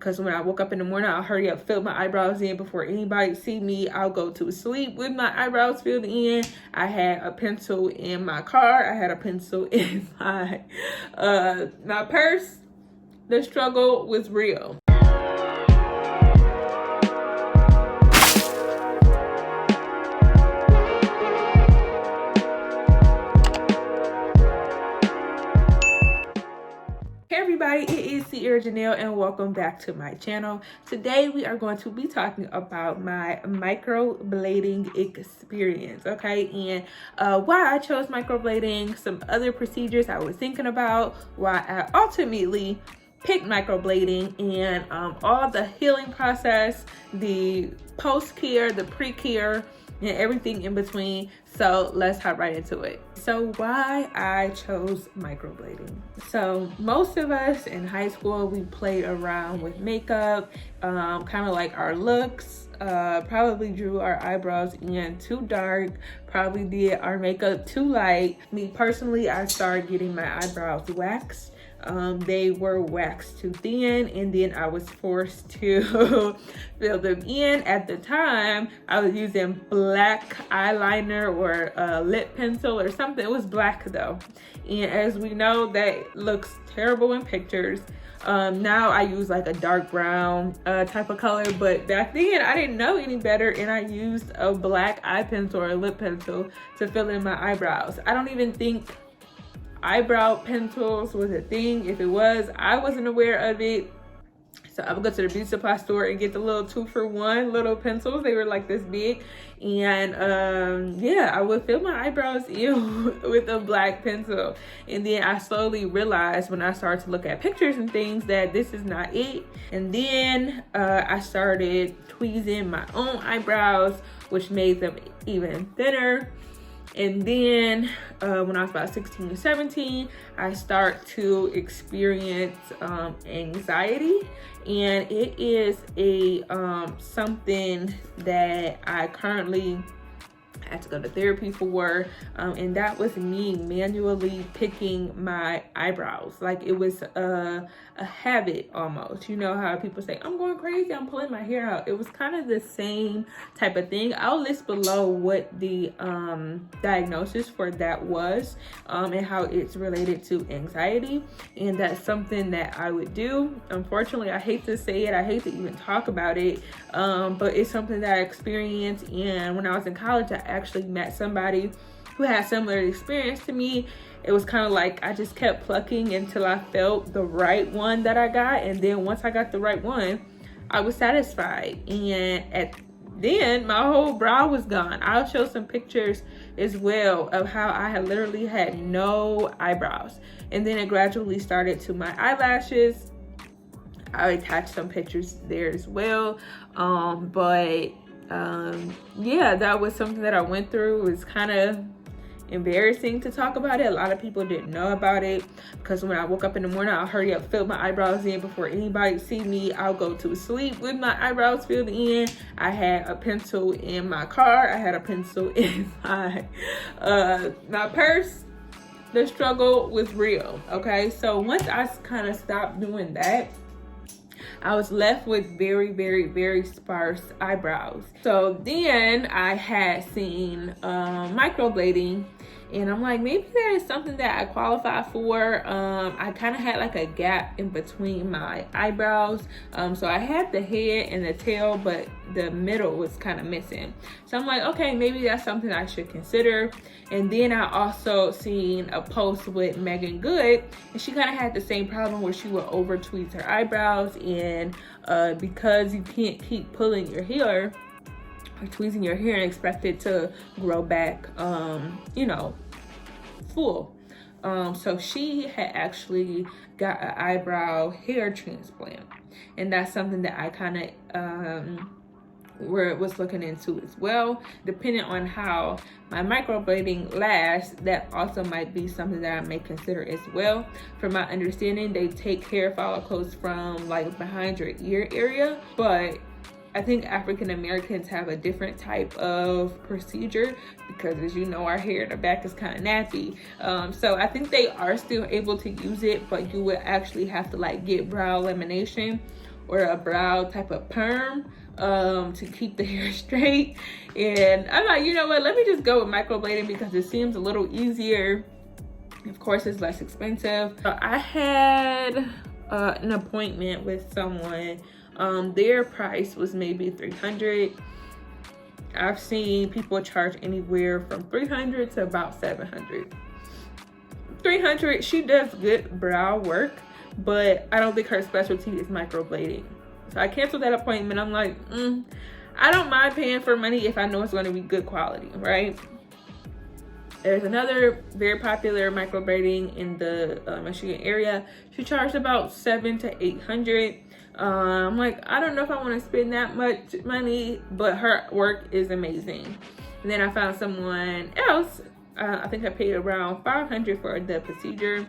because when I woke up in the morning, I'll hurry up, fill my eyebrows in before anybody see me. I'll go to sleep with my eyebrows filled in. I had a pencil in my car. I had a pencil in my my purse. The struggle was real. Hey everybody, it is Ciarra Janelle and welcome back to my channel. Today we are going to be talking about my microblading experience, okay? And why I chose microblading, some other procedures I was thinking about, why I ultimately picked microblading, and all the healing process, the post-care, the pre-care, and everything in between. So let's hop right into it. So why I chose microblading. So most of us in high school, we played around with makeup, kind of like our looks, probably drew our eyebrows in too dark, probably did our makeup too light. Me personally, I started getting my eyebrows waxed. They were waxed too thin, and then I was forced to fill them in. At the time, I was using black eyeliner or a lip pencil or something. It was black though, and as we know, that looks terrible in pictures. Now I use like a dark brown type of color, but back then I didn't know any better, and I used a black eye pencil or a lip pencil to fill in my eyebrows. I don't even think eyebrow pencils was a thing. If it was, I wasn't aware of it. So I would go to the beauty supply store and get the little 2-for-1 little pencils. They were like this big, and yeah, I would fill my eyebrows in with a black pencil. And then I slowly realized when I started to look at pictures and things that this is not it. And then I started tweezing my own eyebrows, which made them even thinner. And then when I was about 16 or 17, I start to experience anxiety, and it is a something that I currently had to go to therapy for, and that was me manually picking my eyebrows. Like it was a habit almost. You know how people say, I'm going crazy, I'm pulling my hair out. It was kind of the same type of thing. I'll list below what the diagnosis for that was, and how it's related to anxiety. And that's something that I would do. Unfortunately, I hate to say it, I hate to even talk about it, but it's something that I experienced. And when I was in college, I actually met somebody who had similar experience to me. It was kind of like I just kept plucking until I felt the right one that I got, and then once I got the right one, I was satisfied. And then my whole brow was gone. I'll show some pictures as well of how I had literally had no eyebrows, and then it gradually started to my eyelashes. I attached some pictures there as well, yeah, that was something that I went through. It was kind of embarrassing to talk about it. A lot of people didn't know about it, because when I woke up in the morning, I'll hurry up, fill my eyebrows in before anybody see me. I'll go to sleep with my eyebrows filled in. I had a pencil in my car. I had a pencil in my my purse. The struggle was real, okay? So once I kind of stopped doing that, I was left with very, very, very sparse eyebrows. So then I had seen microblading, and I'm like, maybe that is something that I qualify for. I kind of had like a gap in between my eyebrows. So I had the head and the tail, but the middle was kind of missing. So I'm like, okay, maybe that's something I should consider. And then I also seen a post with Megan Good, and she kind of had the same problem where she would over tweeze her eyebrows. And because you can't keep pulling your hair or tweezing your hair and expect it to grow back, you know, full. So she had actually got an eyebrow hair transplant, and that's something that I kind of was looking into as well. Depending on how my microblading lasts, that also might be something that I may consider as well. From my understanding, they take hair follicles from like behind your ear area, but I think African Americans have a different type of procedure because, as you know, our hair in the back is kind of nappy. So I think they are still able to use it, but you would actually have to like get brow lamination or a brow type of perm to keep the hair straight. And I'm like, you know what, let me just go with microblading because it seems a little easier. Of course, it's less expensive. I had an appointment with someone. Their price was maybe $300. I've seen people charge anywhere from $300 to about $700. $300, she does good brow work, but I don't think her specialty is microblading. So I canceled that appointment. I'm like, I don't mind paying for money if I know it's going to be good quality, right? There's another very popular microblading in the Michigan area. She charged about $700 to $800. I'm like, I don't know if I want to spend that much money, but her work is amazing. And then I found someone else. I think I paid around $500 for the procedure,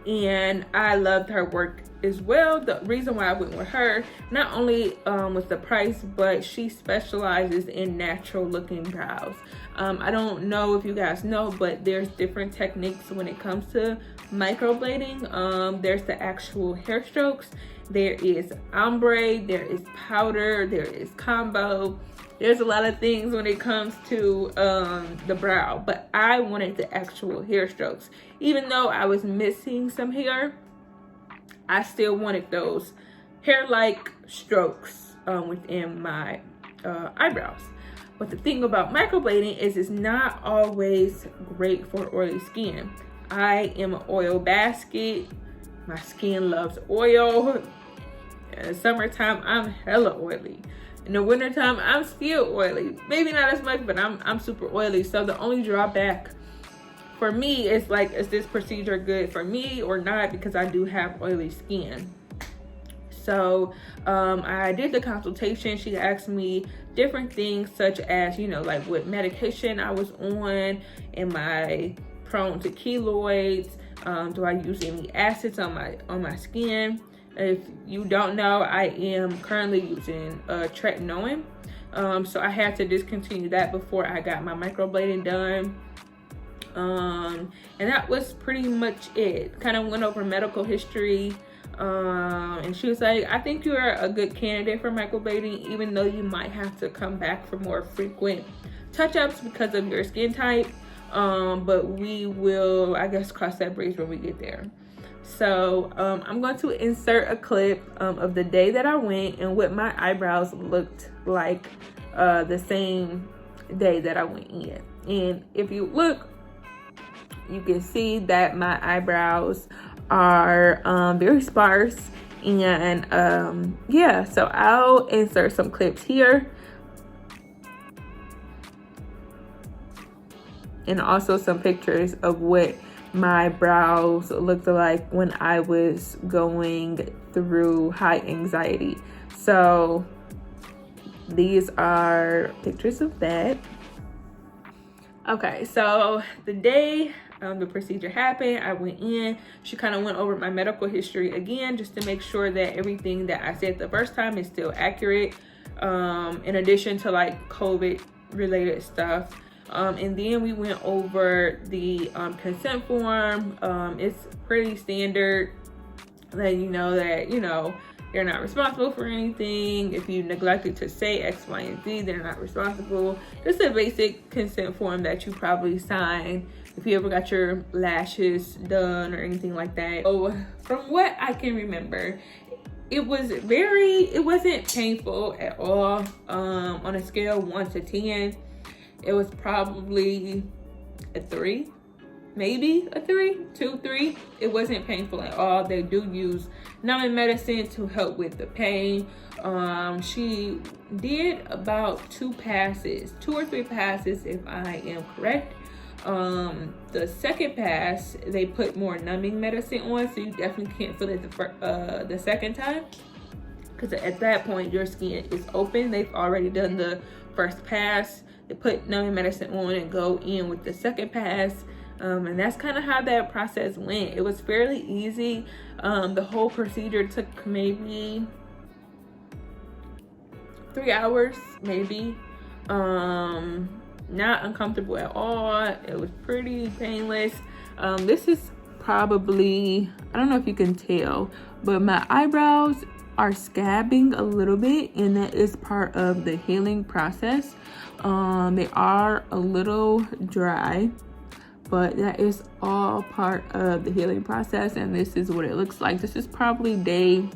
and I loved her work as well. The reason why I went with her, not only was the price, but she specializes in natural looking brows. I don't know if you guys know, but there's different techniques when it comes to microblading. There's the actual hair strokes, there is ombre, there is powder, there is combo. There's a lot of things when it comes to the brow, but I wanted the actual hair strokes. Even though I was missing some hair, I still wanted those hair-like strokes within my eyebrows. But the thing about microblading is it's not always great for oily skin. I am an oil basket. My skin loves oil. In the summertime, I'm hella oily. In the wintertime, I'm still oily. Maybe not as much, but I'm super oily. So the only drawback for me is like, is this procedure good for me or not? Because I do have oily skin. So I did the consultation. She asked me different things such as, you know, like what medication I was on. Am I prone to keloids? Do I use any acids on my skin? If you don't know, I am currently using tretinoin. So I had to discontinue that before I got my microblading done. And that was pretty much it. Kind of went over medical history. And she was like, I think you're a good candidate for microblading, even though you might have to come back for more frequent touch-ups because of your skin type. But we will, I guess, cross that bridge when we get there. So I'm going to insert a clip of the day that I went and what my eyebrows looked like the same day that I went in. And if you look, you can see that my eyebrows are very sparse. And yeah, so I'll insert some clips here. And also some pictures of what my brows looked like when I was going through high anxiety. So these are pictures of that. Okay, so the day the procedure happened, I went in. She kind of went over my medical history again, just to make sure that everything that I said the first time is still accurate, in addition to like COVID related stuff. And then we went over the consent form. It's pretty standard, letting you know that, you know, you're not responsible for anything. If you neglected to say X, Y, and Z, they're not responsible. Just a basic consent form that you probably sign if you ever got your lashes done or anything like that. So from what I can remember, it wasn't painful at all. On a scale of 1 to 10, it was probably a 3, maybe a 3, 2, 3. It wasn't painful at all. They do use numbing medicine to help with the pain. She did about 2 or 3 passes, if I am correct. The second pass, they put more numbing medicine on, so you definitely can't feel it the second time, because at that point your skin is open. They've already done the first pass. They put numbing medicine on and go in with the second pass. And that's kind of how that process went. It was fairly easy. The whole procedure took maybe 3 hours, maybe. Not uncomfortable at all. It was pretty painless. This is probably, I don't know if you can tell, but my eyebrows are scabbing a little bit, and that is part of the healing process. They are a little dry, but that is all part of the healing process, and this is what it looks like. This is probably day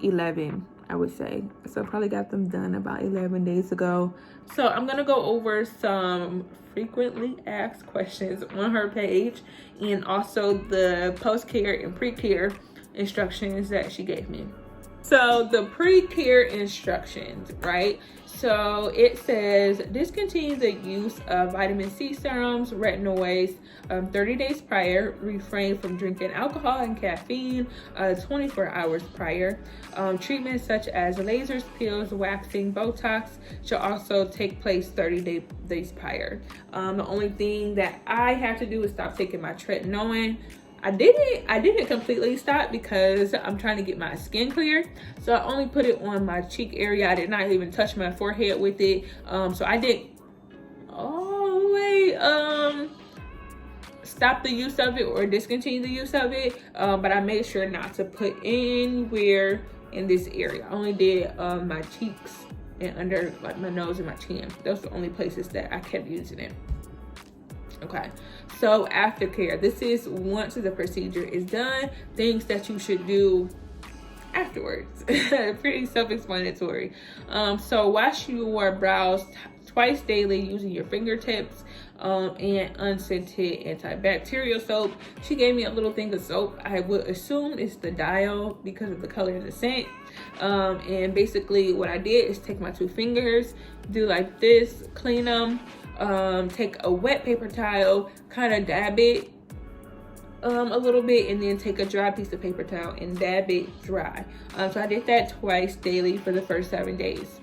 11, I would say. So I probably got them done about 11 days ago. So I'm gonna go over some frequently asked questions on her page, and also the post-care and pre-care instructions that she gave me. So the pre-care instructions, right? So it says discontinue the use of vitamin C serums, retinoids 30 days prior. Refrain from drinking alcohol and caffeine 24 hours prior. Treatments such as lasers, pills, waxing, Botox should also take place 30 days prior. The only thing that I have to do is stop taking my tretinoin. I didn't completely stop because I'm trying to get my skin clear. So I only put it on my cheek area. I did not even touch my forehead with it. So I didn't all the way stop the use of it or discontinue the use of it. But I made sure not to put anywhere in this area. I only did my cheeks and under like my nose and my chin. Those are the only places that I kept using it. Okay, so aftercare. This is once the procedure is done, things that you should do afterwards. Pretty self-explanatory. So wash your brows twice daily using your fingertips and unscented antibacterial soap. She gave me a little thing of soap. I would assume it's the Dial because of the color and the scent. And basically what I did is take my 2 fingers, do like this, clean them. Take a wet paper towel, kind of dab it a little bit, and then take a dry piece of paper towel and dab it dry. So I did that twice daily for the first 7 days.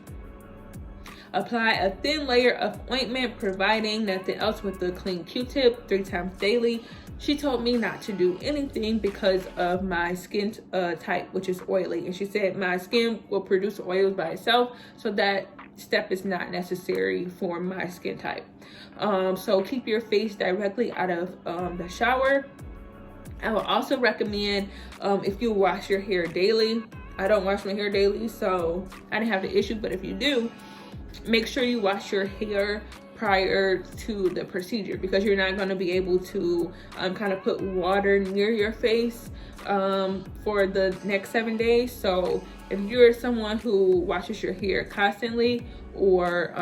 Apply a thin layer of ointment, providing nothing else, with a clean Q-tip 3 times daily. She told me not to do anything because of my skin type, which is oily. And she said my skin will produce oils by itself, so that step is not necessary for my skin type. So keep your face directly out of the shower. I would also recommend if you wash your hair daily. I don't wash my hair daily, so I didn't have the issue, but if you do, make sure you wash your hair prior to the procedure, because you're not going to be able to kind of put water near your face for the next 7 days. So if you're someone who washes your hair constantly or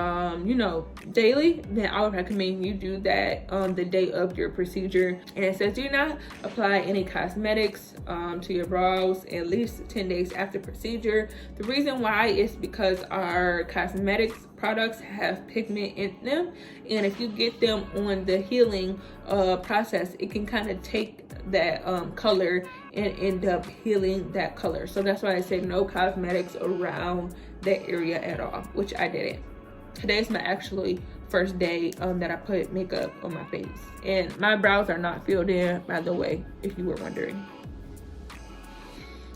you know, daily, then I would recommend you do that the day of your procedure. And it says do not apply any cosmetics to your brows at least 10 days after procedure. The reason why is because our cosmetics products have pigment in them, and if you get them on the healing process, it can kind of take that color and end up healing that color. So that's why I said no cosmetics around that area at all, which I didn't. Today's my actually first day that I put makeup on my face, and my brows are not filled in, by the way, if you were wondering.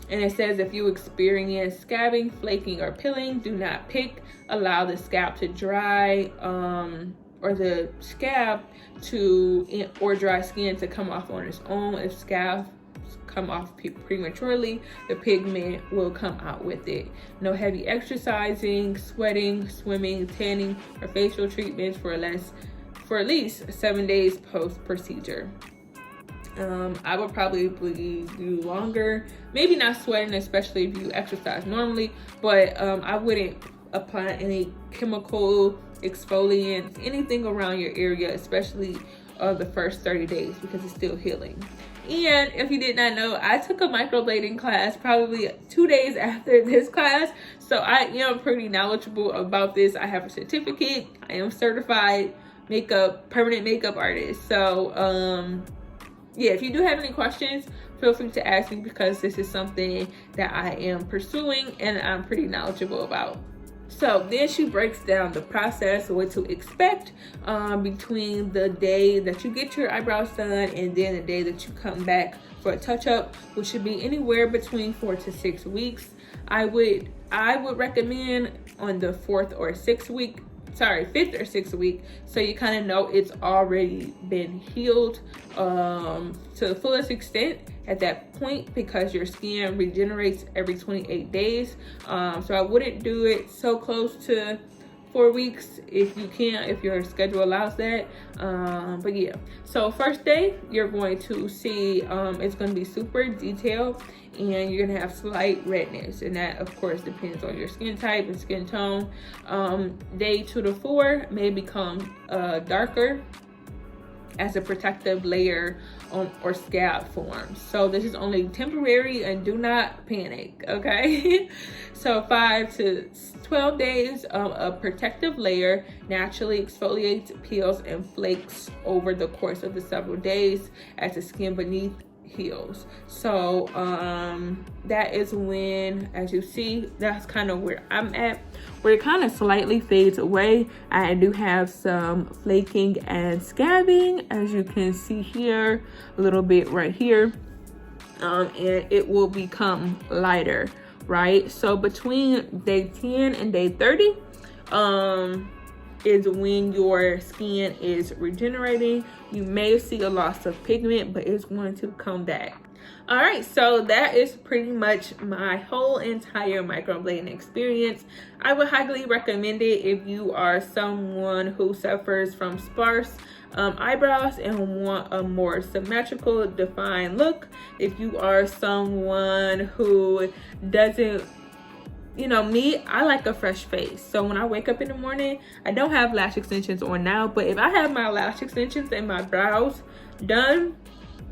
And it says if you experience scabbing, flaking, or peeling, do not pick. Allow the scalp to dry or the scab to or dry skin to come off on its own. If scabs come off prematurely, the pigment will come out with it. No heavy exercising, sweating, swimming, tanning, or facial treatments for at least 7 days post procedure. I would probably do longer, maybe not sweating, especially if you exercise normally, but I wouldn't apply any chemical exfoliants, anything around your area, especially the first 30 days, because it's still healing. And if you did not know, I took a microblading class probably 2 days after this class, so I am pretty knowledgeable about this. I have a certificate. I am certified permanent makeup artist. So yeah, if you do have any questions, feel free to ask me, because this is something that I am pursuing and I'm pretty knowledgeable about. So then she breaks down the process, what to expect between the day that you get your eyebrows done and then the day that you come back for a touch-up, which should be anywhere between 4 to 6 weeks. I would recommend on the 4th or 6th week 5th or 6th week, so you kind of know it's already been healed to the fullest extent at that point, because your skin regenerates every 28 days. So I wouldn't do it so close to 4 weeks if you can, if your schedule allows that. But yeah, so first day you're going to see it's going to be super detailed, and you're gonna have slight redness, and that of course depends on your skin type and skin tone. Day 2 to 4 may become darker as a protective layer or scab forms. So this is only temporary, and do not panic, okay? So 5 to 12 days, a protective layer naturally exfoliates, peels, and flakes over the course of the several days as the skin beneath heals. So that is when, as you see, that's kind of where I'm at, where it kind of slightly fades away. I do have some flaking and scabbing, as you can see here, a little bit right here, and it will become lighter, right? So between day 10 and day 30 is when your skin is regenerating. You may see a loss of pigment, but it's going to come back. All right, so that is pretty much my whole entire microblading experience. I would highly recommend it if you are someone who suffers from sparse eyebrows and want a more symmetrical, defined look. If you are someone who doesn't, you know, me, I like a fresh face. So when I wake up in the morning, I don't have lash extensions on now, but if I have my lash extensions and my brows done,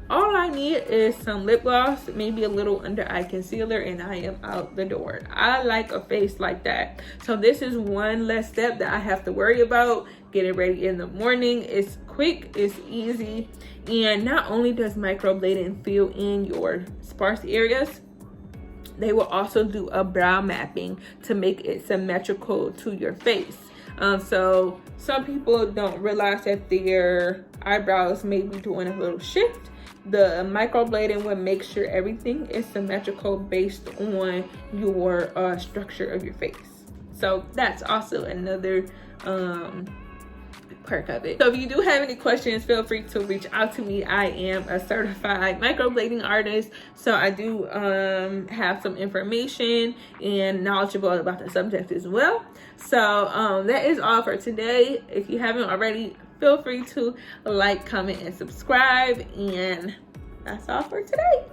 all I need is some lip gloss, maybe a little under eye concealer, and I am out the door. I like a face like that. So this is one less step that I have to worry about getting ready in the morning. It's quick, it's easy, and not only does microblading fill in your sparse areas, they will also do a brow mapping to make it symmetrical to your face. So some people don't realize that their eyebrows may be doing a little shift. The microblading will make sure everything is symmetrical based on your structure of your face. So that's also another perk of it. So if you do have any questions, feel free to reach out to me. I am a certified microblading artist, so I do have some information and knowledgeable about the subject as well. So that is all for today. If you haven't already, feel free to like, comment, and subscribe, and that's all for today.